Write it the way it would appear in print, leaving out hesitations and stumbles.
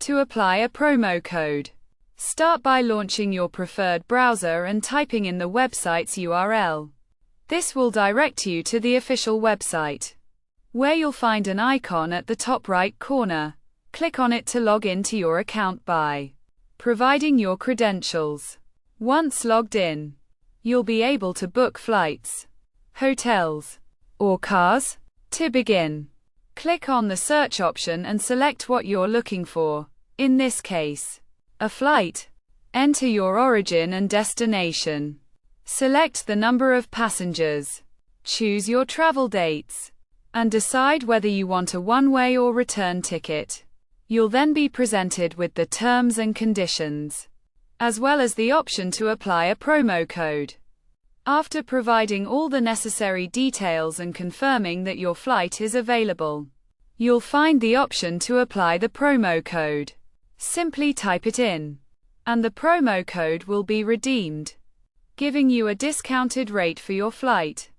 To apply a promo code, start by launching your preferred browser and typing in the website's URL. This will direct you to the official website, where you'll find an icon at the top right corner. Click on it to log into your account by providing your credentials. Once logged in, you'll be able to book flights, hotels, or cars. To begin, click on the search option and select what you're looking for. In this case, a flight. Enter your origin and destination. Select the number of passengers. Choose your travel dates, and decide whether you want a one-way or return ticket. You'll then be presented with the terms and conditions, as well as the option to apply a promo code. After providing all the necessary details and confirming that your flight is available, you'll find the option to apply the promo code. Simply type it in, and the promo code will be redeemed, giving you a discounted rate for your flight.